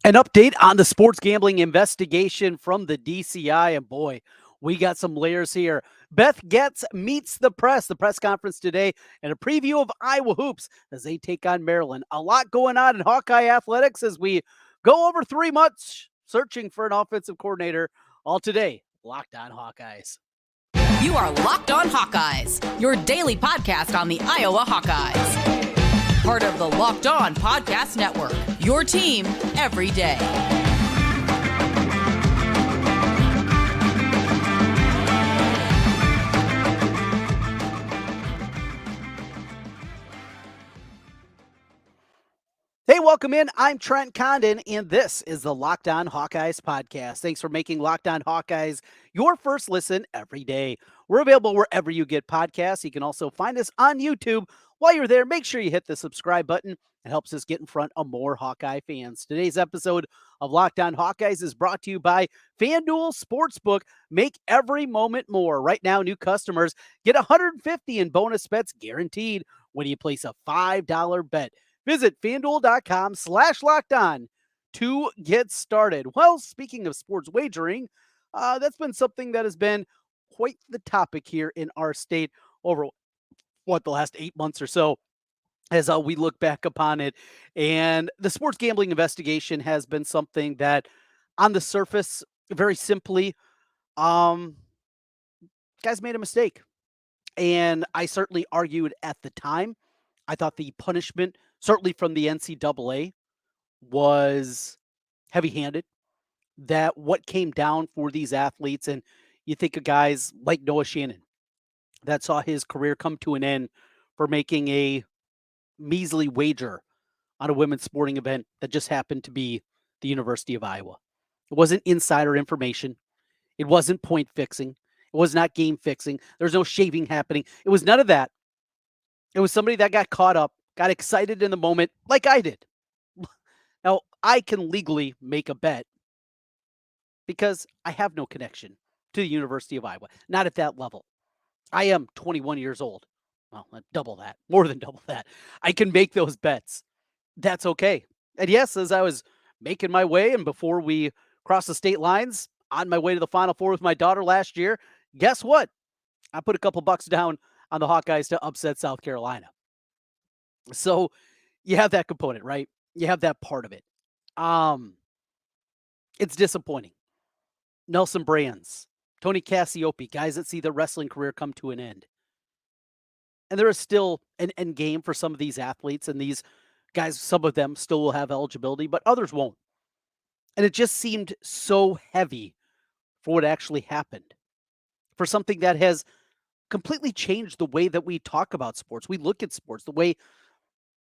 An update on the sports gambling investigation from the DCI, and boy, we got some layers here. Beth Goetz meets the press conference today, and a preview of Iowa hoops as they take on Maryland. A lot going on in Hawkeye athletics as we go over 3 months searching for an offensive coordinator. All today, Locked On Hawkeyes. You are Locked On Hawkeyes, your daily podcast on the Iowa Hawkeyes. Part of the Locked On Podcast Network, your team every day. Hey, welcome in. I'm Trent Condon, and this is the Locked On Hawkeyes podcast. Thanks for making Locked On Hawkeyes your first listen every day. We're available wherever you get podcasts. You can also find us on YouTube. While you're there, make sure you hit the subscribe button. It helps us get in front of more Hawkeye fans. Today's episode of Locked On Hawkeyes is brought to you by FanDuel Sportsbook. Make every moment more. Right now, new customers get $150 in bonus bets guaranteed when you place a $5 bet. Visit FanDuel.com/lockedon to get started. Well, speaking of sports wagering, that's been something that has been quite the topic here in our state over the last 8 months or so as we look back upon it. And the sports gambling investigation has been something that on the surface, very simply, guys made a mistake. And I certainly argued at the time. I thought the punishment, certainly from the NCAA, was heavy-handed. That what came down for these athletes, and you think of guys like Noah Shannon, that saw his career come to an end for making a measly wager on a women's sporting event that just happened to be the University of Iowa. It wasn't insider information. It wasn't point fixing. It was not game fixing. There was no shaving happening. It was none of that. It was somebody that got caught up, got excited in the moment like I did. Now, I can legally make a bet because I have no connection to the University of Iowa, not at that level. I am 21 years old. Well, double that, more than double that. I can make those bets. That's okay. And yes, as I was making my way and before we crossed the state lines on my way to the Final Four with my daughter last year, guess what? I put a couple bucks down on the Hawkeyes to upset South Carolina. So you have that component, right? You have that part of it. It's disappointing. Nelson Brands, Tony Cassiope, guys that see their wrestling career come to an end. And there is still an end game for some of these athletes, and these guys, some of them still will have eligibility, but others won't. And it just seemed so heavy for what actually happened, for something that has completely changed the way that we talk about sports. We look at sports, the way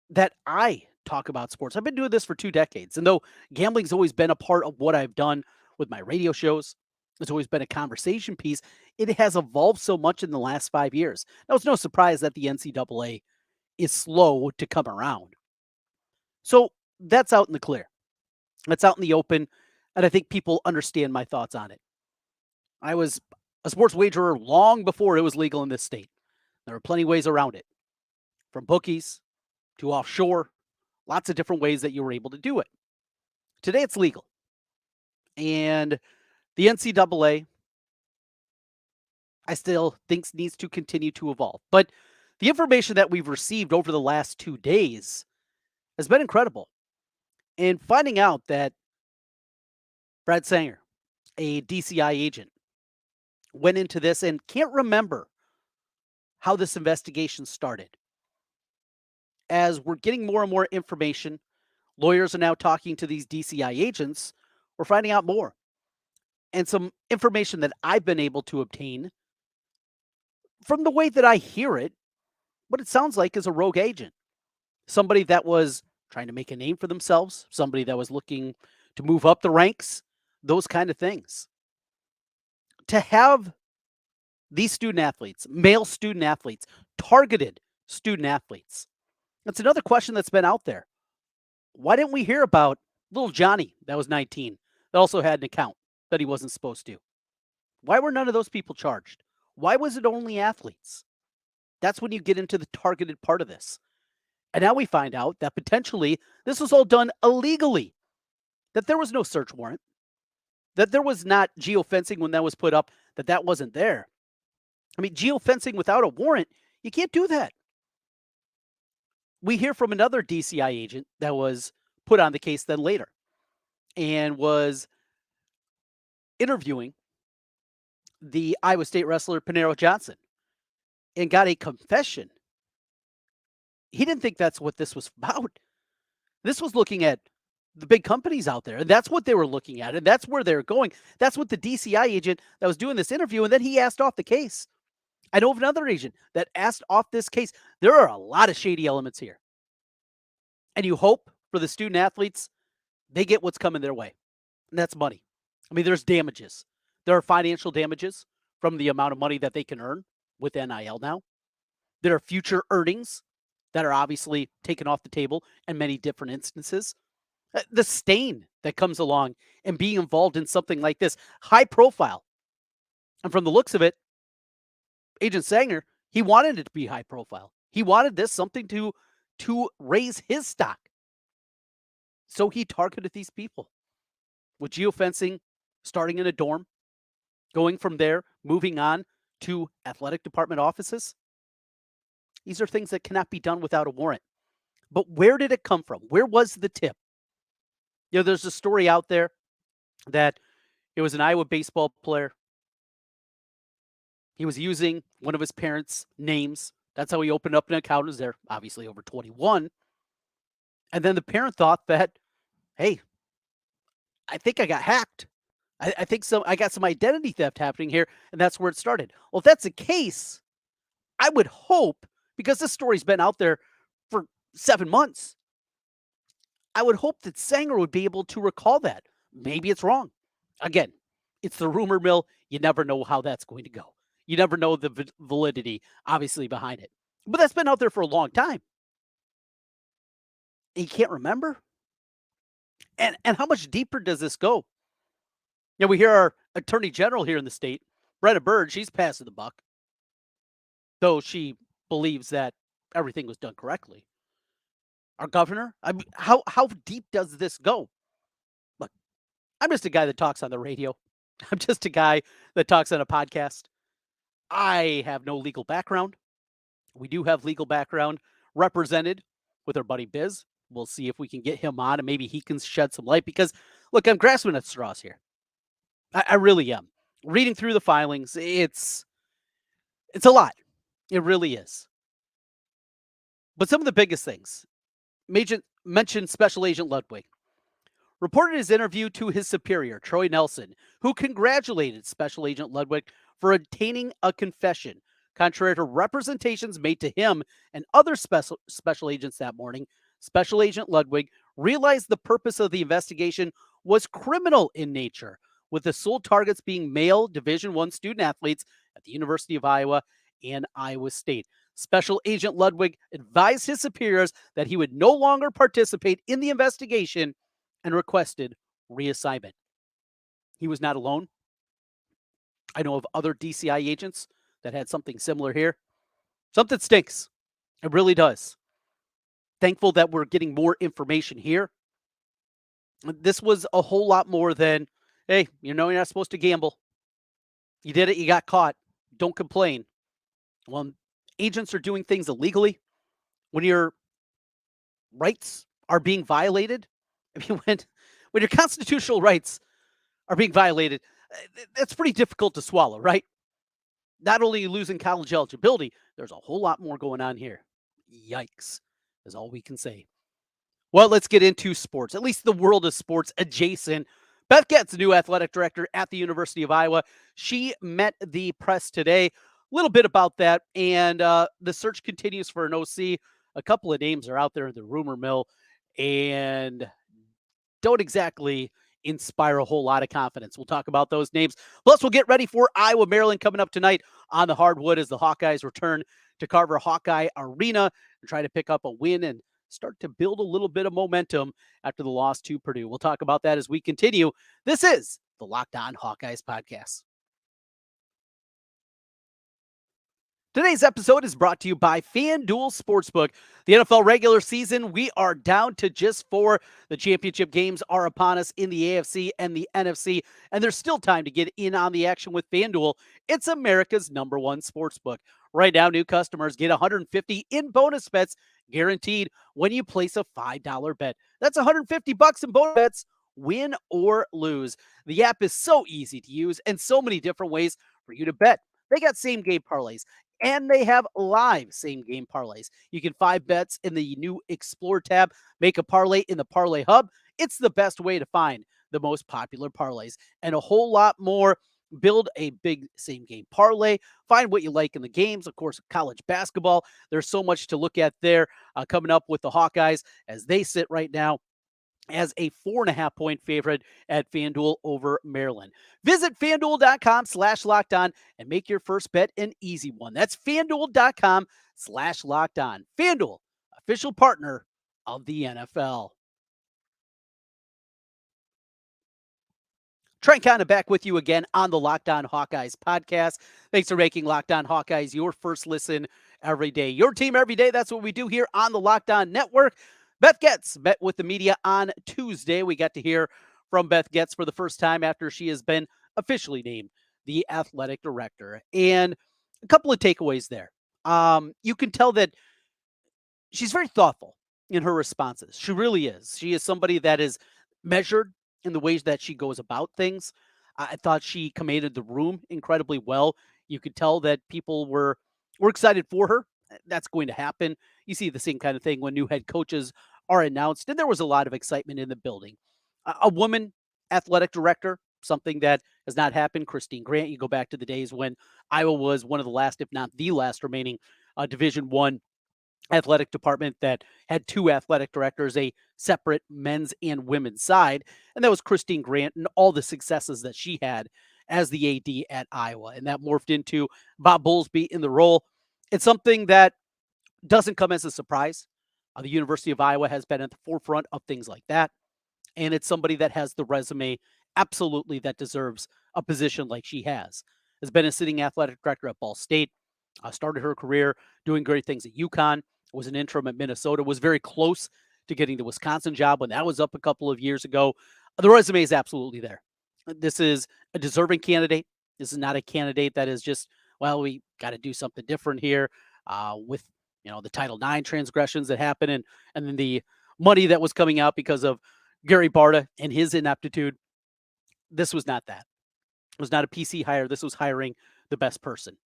that I talk about sports. I've been doing this for 2 decades. And though gambling's always been a part of what I've done with my radio shows, it's always been a conversation piece. It has evolved so much in the last 5 years. Now, it's no surprise that the NCAA is slow to come around. So that's out in the clear. That's out in the open. And I think people understand my thoughts on it. I was a sports wagerer long before it was legal in this state. There are plenty of ways around it, from bookies to offshore, lots of different ways that you were able to do it. Today it's legal. And the NCAA, I still think needs to continue to evolve. But the information that we've received over the last 2 days has been incredible. And finding out that Brad Sanger, a DCI agent, went into this and can't remember how this investigation started. As we're getting more and more information, lawyers are now talking to these DCI agents. We're finding out more. And some information that I've been able to obtain from the way that I hear it, what it sounds like is a rogue agent. Somebody that was trying to make a name for themselves, somebody that was looking to move up the ranks, those kind of things. To have these student athletes, male student athletes, targeted student athletes, that's another question that's been out there. Why didn't we hear about little Johnny that was 19 that also had an account that he wasn't supposed to? Why were none of those people charged? Why was it only athletes? That's when you get into the targeted part of this. And now we find out that potentially this was all done illegally. that there was no search warrant, that there was not geofencing when that was put up, that wasn't there. I mean, geofencing without a warrant, you can't do that. We hear from another DCI agent that was put on the case then later and was interviewing the Iowa State wrestler Panero Johnson and got a confession. He didn't think that's what this was about. This was looking at the big companies out there, and that's what they were looking at, and that's where they're going. That's what the DCI agent that was doing this interview, and then he asked off the case. I know of another agent that asked off this case. There are a lot of shady elements here. And you hope for the student athletes, they get what's coming their way. And that's money. I mean, there's damages. There are financial damages from the amount of money that they can earn with NIL now. There are future earnings that are obviously taken off the table in many different instances. The stain that comes along and being involved in something like this, high profile. And from the looks of it, Agent Sanger, he wanted it to be high profile. He wanted this something to raise his stock. So he targeted these people with geofencing, starting in a dorm, going from there, moving on to athletic department offices. These are things that cannot be done without a warrant. But where did it come from? Where was the tip? You know, there's a story out there that it was an Iowa baseball player. He was using one of his parents' names. That's how he opened up an account. He was there, obviously, over 21. And then the parent thought that, hey, I think I got hacked. I think I got some identity theft happening here, and that's where it started. Well, if that's the case, I would hope, because this story's been out there for 7 months, I would hope that Sanger would be able to recall that. Maybe it's wrong. Again, it's the rumor mill. You never know how that's going to go. You never know the validity, obviously, behind it. But that's been out there for a long time. And you can't remember? And how much deeper does this go? You know, we hear our attorney general here in the state, Brenna Bird, she's passing the buck, though she believes that everything was done correctly. Our governor, I mean, how deep does this go? Look, I'm just a guy that talks on the radio. I'm just a guy that talks on a podcast. I have no legal background. We do have legal background represented with our buddy Biz. We'll see if we can get him on and maybe he can shed some light because, look, I'm grasping at straws here. I really am. Reading through the filings, it's a lot. It really is. But some of the biggest things, mentioned Special Agent Ludwig, reported his interview to his superior, Troy Nelson, who congratulated Special Agent Ludwig for obtaining a confession. Contrary to representations made to him and other special agents that morning, Special Agent Ludwig realized the purpose of the investigation was criminal in nature, with the sole targets being male Division I student athletes at the University of Iowa and Iowa State. Special Agent Ludwig advised his superiors that he would no longer participate in the investigation and requested reassignment. He was not alone. I know of other DCI agents that had something similar here. Something stinks. It really does. Thankful that we're getting more information here. This was a whole lot more than, hey, you know you're not supposed to gamble. You did it, you got caught. Don't complain. When agents are doing things illegally, when your rights are being violated, I mean, when your constitutional rights are being violated, that's pretty difficult to swallow, right? Not only are you losing college eligibility, there's a whole lot more going on here. Yikes, is all we can say. Well, let's get into sports, at least the world of sports adjacent. Beth Goetz, new athletic director at the University of Iowa. She met the press today. A little bit about that, and the search continues for an OC. A couple of names are out there in the rumor mill, and don't exactly inspire a whole lot of confidence. We'll talk about those names. Plus, we'll get ready for Iowa, Maryland coming up tonight on the hardwood as the Hawkeyes return to Carver Hawkeye Arena and try to pick up a win and start to build a little bit of momentum after the loss to Purdue. We'll talk about that as we continue. This is the Locked On Hawkeyes podcast. Today's episode is brought to you by FanDuel Sportsbook. The NFL regular season, we are down to just 4. The championship games are upon us in the AFC and the NFC, and there's still time to get in on the action with FanDuel. It's America's #1 sportsbook. Right now, new customers get 150 in bonus bets guaranteed when you place a $5 bet. That's 150 bucks in bonus bets, win or lose. The app is so easy to use and so many different ways for you to bet. They got same game parlays and they have live same game parlays. You can find bets in the new Explore tab, make a parlay in the Parlay Hub. It's the best way to find the most popular parlays and a whole lot more. Build a big same game parlay. Find what you like in the games. Of course, college basketball. There's so much to look at there coming up with the Hawkeyes as they sit right now as a 4.5-point favorite at FanDuel over Maryland. Visit FanDuel.com/lockedon and make your first bet an easy one. That's FanDuel.com/lockedon. FanDuel, official partner of the NFL. Trent Conner back with you again on the Locked On Hawkeyes podcast. Thanks for making Locked On Hawkeyes your first listen every day. Your team every day. That's what we do here on the Locked On Network. Beth Goetz met with the media on Tuesday. We got to hear from Beth Goetz for the first time after she has been officially named the athletic director. And a couple of takeaways there. You can tell that she's very thoughtful in her responses. She really is. She is somebody that is measured in the ways that she goes about things. I thought she commanded the room incredibly well. You could tell that people were excited for her. That's going to happen. You see the same kind of thing when new head coaches are announced, and there was a lot of excitement in the building. A woman athletic director, something that has not happened. Christine Grant, you go back to the days when Iowa was one of the last, if not the last, remaining Division I athletic department that had 2 athletic directors, a separate men's and women's side. And that was Christine Grant and all the successes that she had as the AD at Iowa. And that morphed into Bob Bowlesby in the role. It's something that doesn't come as a surprise. The University of Iowa has been at the forefront of things like that. And it's somebody that has the resume absolutely that deserves a position like she has. Has been a sitting athletic director at Ball State, started her career doing great things at UConn, was an interim at Minnesota, was very close to getting the Wisconsin job when that was up a couple of years ago. The resume is absolutely there. This is a deserving candidate. This is not a candidate that is just, well, we got to do something different here with, the Title IX transgressions that happened and then the money that was coming out because of Gary Barta and his ineptitude. This was not that. It was not a PC hire. This was hiring the best person.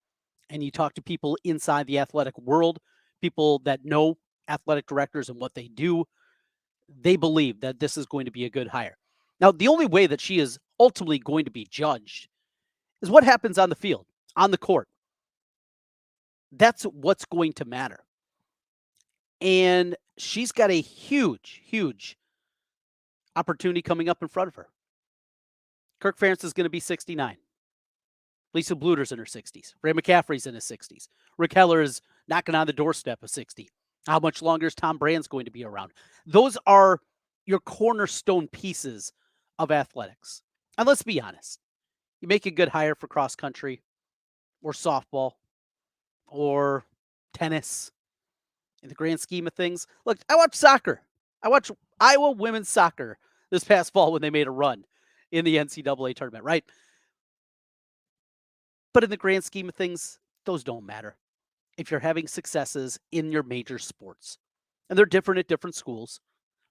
And you talk to people inside the athletic world, people that know athletic directors and what they do, they believe that this is going to be a good hire. Now, the only way that she is ultimately going to be judged is what happens on the field, on the court. That's what's going to matter. And she's got a huge, huge opportunity coming up in front of her. Kirk Ferentz is going to be 69. Lisa Bluter's in her 60s. Ray McCaffrey's in his 60s. Rick Heller is knocking on the doorstep of 60. How much longer is Tom Brand's going to be around? Those are your cornerstone pieces of athletics. And let's be honest. You make a good hire for cross country or softball or tennis in the grand scheme of things. Look, I watch soccer. I watch Iowa women's soccer this past fall when they made a run in the NCAA tournament, right? But in the grand scheme of things, those don't matter if you're having successes in your major sports. And they're different at different schools.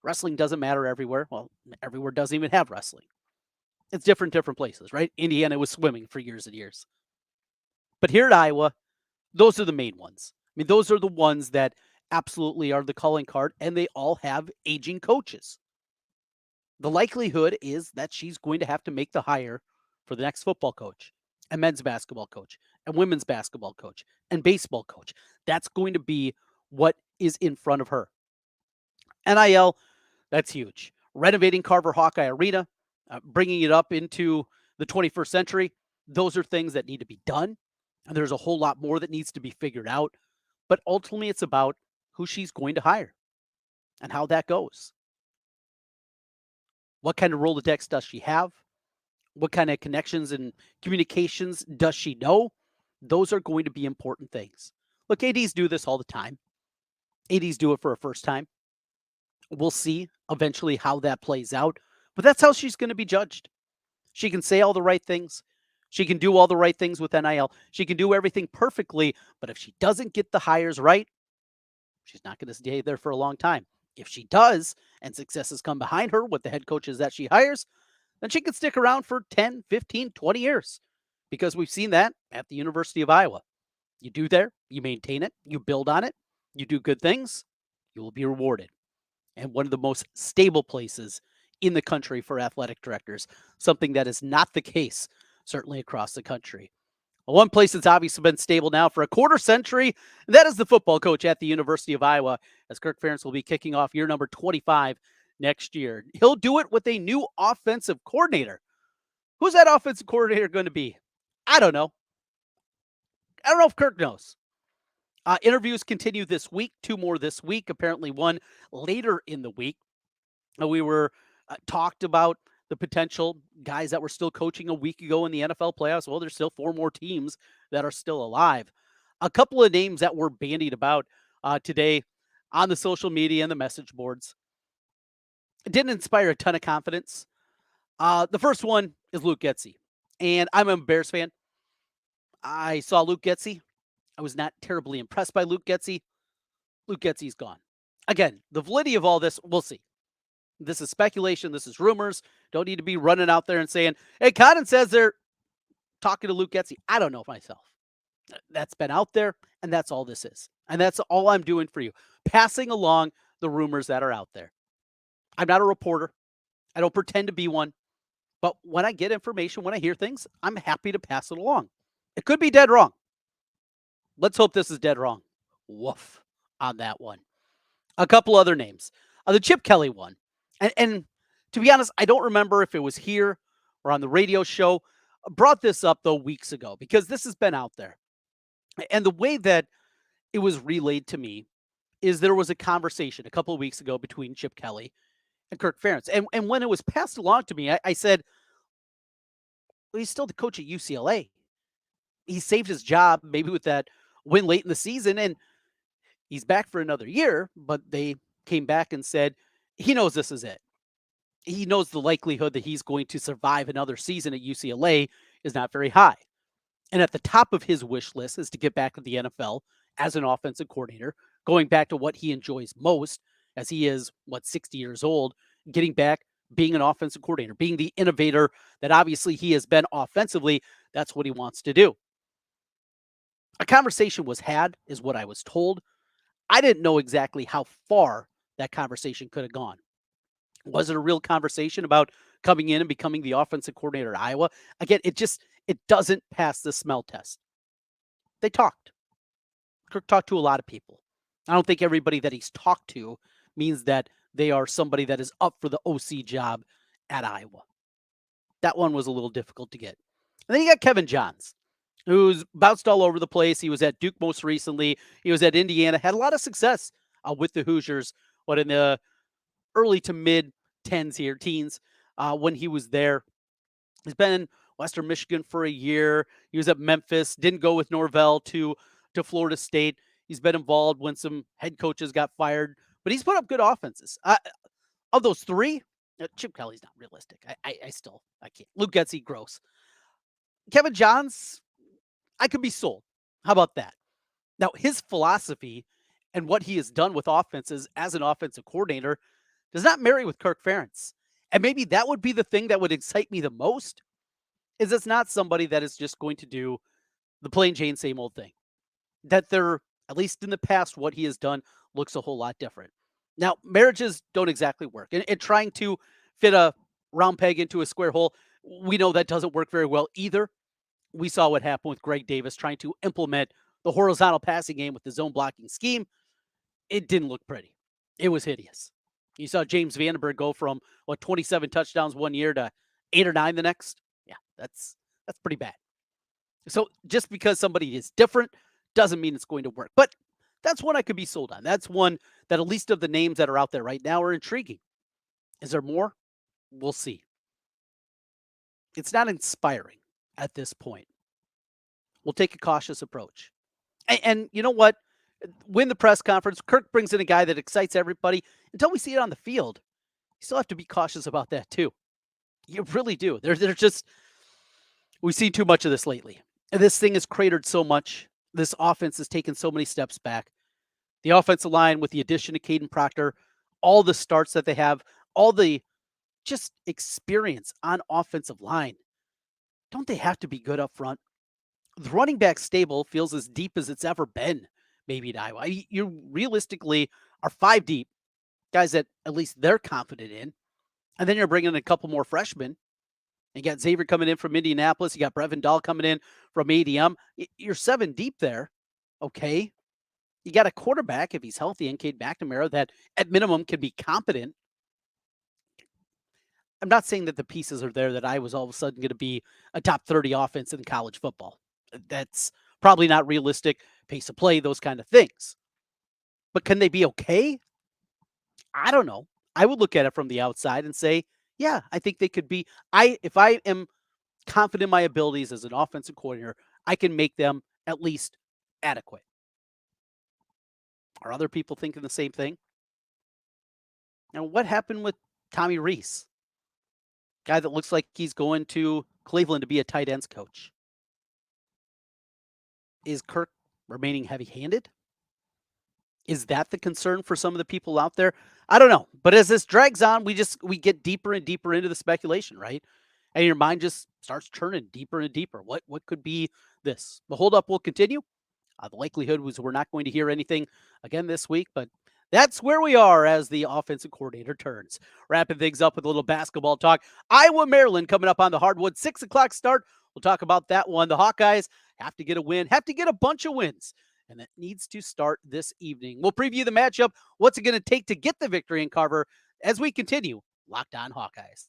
Wrestling doesn't matter everywhere. Well, everywhere doesn't even have wrestling. It's different places, right? Indiana was swimming for years and years. But here at Iowa, those are the main ones. I mean, those are the ones that absolutely are the calling card, and they all have aging coaches. The likelihood is that she's going to have to make the hire for the next football coach, and men's basketball coach, and women's basketball coach, and baseball coach. That's going to be what is in front of her. NIL, that's huge. Renovating Carver Hawkeye Arena, bringing it up into the 21st century, those are things that need to be done. And there's a whole lot more that needs to be figured out. But ultimately, it's about who she's going to hire and how that goes. What kind of Rolodex does she have? What kind of connections and communications does she know? Those are going to be important things. Look, ADs do this all the time. ADs do it for a first time. We'll see eventually how that plays out, but that's how she's going to be judged. She can say all the right things. She can do all the right things with NIL. She can do everything perfectly, but if she doesn't get the hires right, she's not going to stay there for a long time. If she does, and successes come behind her with the head coaches that she hires, then she can stick around for 10, 15, 20 years because we've seen that at the University of Iowa. You do there, you maintain it, you build on it, you do good things, you will be rewarded. And one of the most stable places in the country for athletic directors, something that is not the case, certainly across the country. Well, one place that's obviously been stable now for a quarter century, and that is the football coach at the University of Iowa, as Kirk Ferentz will be kicking off year number 25 next year. He'll do it with a new offensive coordinator. Who's that offensive coordinator going to be? I don't know. I don't know if Kirk knows. Interviews continue this week, 2 more this week, apparently one later in the week. We were talked about the potential guys that were still coaching a week ago in the NFL playoffs. Well, there's still 4 more teams that are still alive. A couple of names that were bandied about today on the social media and the message boards. It didn't inspire a ton of confidence. The first one is Luke Getsy. And I'm a Bears fan. I saw Luke Getsy. I was not terribly impressed by Luke Getsy. Luke Getsy's gone. Again, the validity of all this, we'll see. This is speculation. This is rumors. Don't need to be running out there and saying, hey, Cotton says they're talking to Luke Getsy. I don't know myself. That's been out there, and that's all this is. And that's all I'm doing for you. Passing along the rumors that are out there. I'm not a reporter. I don't pretend to be one. But when I get information, when I hear things, I'm happy to pass it along. It could be dead wrong. Let's hope this is dead wrong. Woof on that one. A couple other names. The Chip Kelly one. And to be honest, I don't remember if it was here or on the radio show. I brought this up, though, weeks ago because this has been out there. And the way that it was relayed to me is there was a conversation a couple of weeks ago between Chip Kelly and Kirk Ferentz. And when it was passed along to me, I said, well, he's still the coach at UCLA. He saved his job maybe with that win late in the season, and he's back for another year, but they came back and said he knows this is it. He knows the likelihood that he's going to survive another season at UCLA is not very high. And at the top of his wish list is to get back to the NFL as an offensive coordinator, going back to what he enjoys most, as he is, 60 years old, getting back, being an offensive coordinator, being the innovator that obviously he has been offensively. That's what he wants to do. A conversation was had, is what I was told. I didn't know exactly how far that conversation could have gone. Was it a real conversation about coming in and becoming the offensive coordinator at Iowa? Again, it doesn't pass the smell test. They talked. Kirk talked to a lot of people. I don't think everybody that he's talked to means that they are somebody that is up for the OC job at Iowa. That one was a little difficult to get. And then you got Kevin Johns, who's bounced all over the place. He was at Duke most recently. He was at Indiana, had a lot of success with the Hoosiers, in the early to mid teens when he was there. He's been in Western Michigan for a year. He was at Memphis, didn't go with Norvell to Florida State. He's been involved when some head coaches got fired, but he's put up good offenses. Of those 3, Chip Kelly's not realistic. I can't. Luke Getsy, gross. Kevin Johns, I could be sold. How about that? Now, his philosophy and what he has done with offenses as an offensive coordinator does not marry with Kirk Ferentz. And maybe that would be the thing that would excite me the most, is it's not somebody that is just going to do the plain Jane same old thing. That they're, at least in the past, what he has done looks a whole lot different. Now, marriages don't exactly work. And trying to fit a round peg into a square hole, we know that doesn't work very well either. We saw what happened with Greg Davis trying to implement the horizontal passing game with the zone blocking scheme. It didn't look pretty. It was hideous. You saw James Vandenberg go from 27 touchdowns one year to 8 or 9 the next. Yeah, that's pretty bad. So just because somebody is different doesn't mean it's going to work. But that's one I could be sold on. That's one that, at least of the names that are out there right now, are intriguing. Is there more? We'll see. It's not inspiring at this point. we'll take a cautious approach. And you know what? When the press conference, Kirk brings in a guy that excites everybody. Until we see it on the field, you still have to be cautious about that too. You really do. They're just, we've seen too much of this lately. And this thing has cratered so much. This offense has taken so many steps back. The offensive line with the addition of Caden Proctor, all the starts that they have, all the just experience on offensive line. Don't they have to be good up front? The running back stable feels as deep as it's ever been, maybe at Iowa. You realistically are 5 deep, guys that at least they're confident in. And then you're bringing in a couple more freshmen. You got Xavier coming in from Indianapolis. You got Brevin Dahl coming in from ADM. You're 7 deep there. Okay. You got a quarterback, if he's healthy, and Cade McNamara, that at minimum can be competent. I'm not saying that the pieces are there that I was all of a sudden going to be a top 30 offense in college football. That's probably not realistic. Pace of play, those kind of things. But can they be okay? I don't know. I would look at it from the outside and say, yeah, I think they could be. If I am confident in my abilities as an offensive coordinator, I can make them at least adequate. Are other people thinking the same thing? Now, what happened with Tommy Rees? Guy that looks like he's going to Cleveland to be a tight ends coach. Is Kirk remaining heavy-handed? Is that the concern for some of the people out there? I don't know. But as this drags on, we get deeper and deeper into the speculation, right? And your mind just starts churning deeper and deeper. What could be this? The holdup will continue. The likelihood was we're not going to hear anything again this week, but that's where we are as the offensive coordinator turns. Wrapping things up with a little basketball talk. Iowa, Maryland coming up on the hardwood, 6 o'clock start. We'll talk about that one. The Hawkeyes have to get a win, have to get a bunch of wins, and that needs to start this evening. We'll preview the matchup. What's it going to take to get the victory in Carver as we continue Locked On Hawkeyes.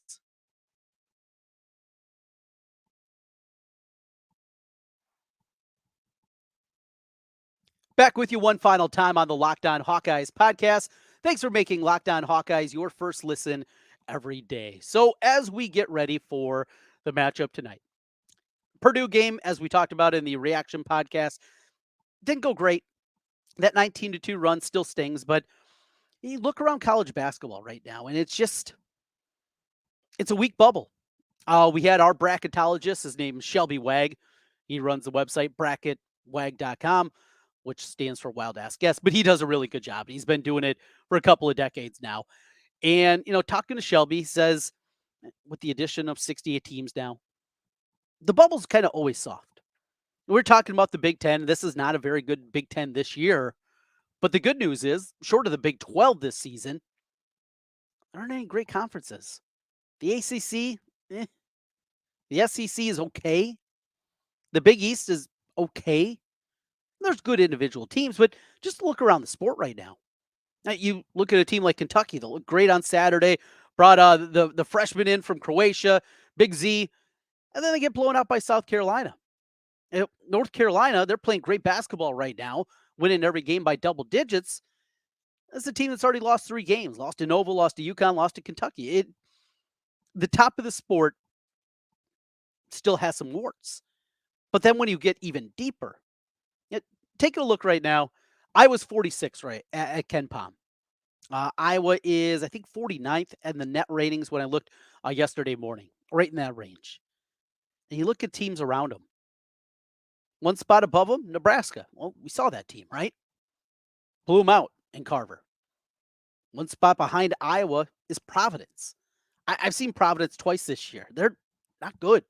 Back with you one final time on the Locked On Hawkeyes podcast. Thanks for making Locked On Hawkeyes your first listen every day. So as we get ready for the matchup tonight, Purdue game, as we talked about in the reaction podcast, didn't go great. That 19-2 run still stings, but you look around college basketball right now, and it's a weak bubble. We had our bracketologist, his name is Shelby Wag. He runs the website bracketwag.com, which stands for Wild Ass Guest, but he does a really good job. He's been doing it for a couple of decades now. And, talking to Shelby, he says, with the addition of 68 teams now, the bubble's kind of always soft. We're talking about the Big Ten. This is not a very good Big Ten this year. But the good news is, short of the Big 12 this season, there aren't any great conferences. The ACC, the SEC is okay. The Big East is okay. There's good individual teams, but just look around the sport right now. You look at a team like Kentucky that looked great on Saturday, brought the freshman in from Croatia, Big Z, and then they get blown out by South Carolina. North Carolina, they're playing great basketball right now, winning every game by double digits. That's a team that's already lost 3 games. Lost to Nova, lost to UConn, lost to Kentucky. The top of the sport still has some warts. But then when you get even deeper, take a look right now. Iowa's 46 right at Ken Pom. Iowa is, I think, 49th in the net ratings when I looked yesterday morning, right in that range. And you look at teams around them. One spot above them, Nebraska. Well, we saw that team, right? Blew them out in Carver. One spot behind Iowa is Providence. I've seen Providence twice this year. They're not good.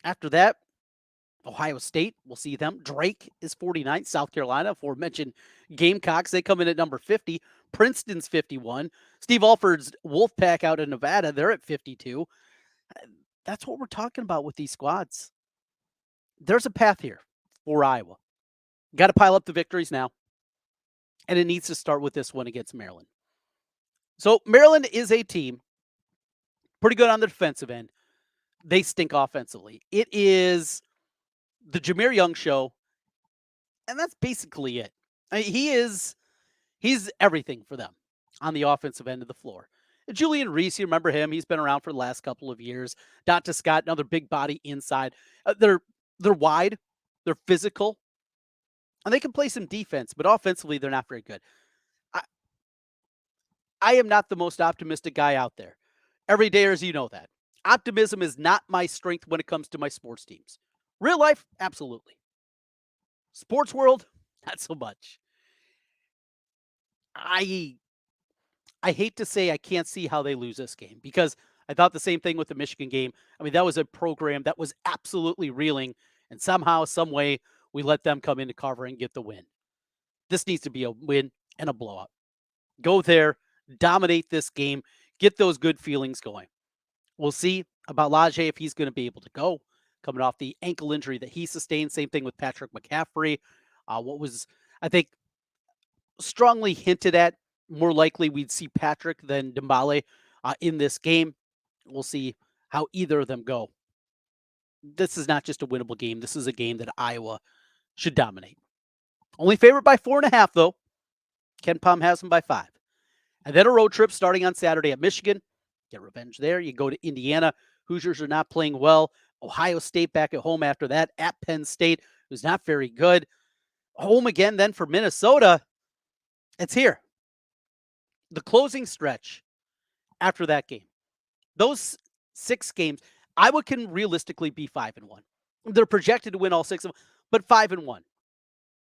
After that, Ohio State, we'll see them. Drake is 49th. South Carolina, aforementioned Gamecocks, they come in at number 50. Princeton's 51. Steve Alford's Wolfpack out in Nevada, they're at 52. That's what we're talking about with these squads. There's a path here for Iowa. Got to pile up the victories now. And it needs to start with this one against Maryland. So Maryland is a team pretty good on the defensive end. They stink offensively. It is the Jameer Young show, and that's basically it. He's everything for them on the offensive end of the floor. Julian Reese, you remember him. He's been around for the last couple of years. Dante Scott, another big body inside. They're They're wide, they're physical, and they can play some defense, but offensively, they're not very good. I, I am not the most optimistic guy out there. Every day, as you know that. Optimism is not my strength when it comes to my sports teams. Real life, absolutely. Sports world, not so much. I I hate to say I can't see how they lose this game because I thought the same thing with the Michigan game. I mean, that was a program that was absolutely reeling, and somehow, some way, we let them come into Carver and get the win. This needs to be a win and a blowout. Go there, dominate this game, get those good feelings going. We'll see about Lajee if he's going to be able to go coming off the ankle injury that he sustained. Same thing with Patrick McCaffrey. What was, I think, strongly hinted at, more likely we'd see Patrick than Dembele in this game. We'll see how either of them go. This is not just a winnable game. This is a game that Iowa should dominate. Only favored by 4.5, though. Ken Pom has them by 5. And then a road trip starting on Saturday at Michigan. Get revenge there. You go to Indiana. Hoosiers are not playing well. Ohio State back at home after that. At Penn State, who's not very good. Home again then for Minnesota. It's here. The closing stretch after that game. Those 6 games, Iowa can realistically be 5-1. They're projected to win all 6 of them, but 5-1.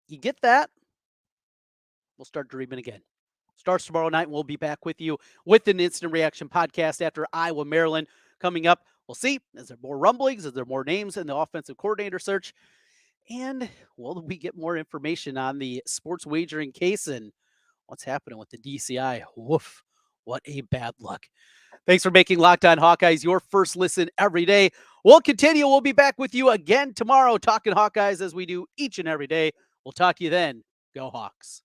You get that, we'll start dreaming again. Starts tomorrow night, and we'll be back with you with an instant reaction podcast after Iowa, Maryland coming up. We'll see. Is there more rumblings? Is there more names in the offensive coordinator search? And will we get more information on the sports wagering case and what's happening with the DCI? Woof, what a bad luck. Thanks for making Locked On Hawkeyes your first listen every day. We'll continue. We'll be back with you again tomorrow talking Hawkeyes as we do each and every day. We'll talk to you then. Go Hawks.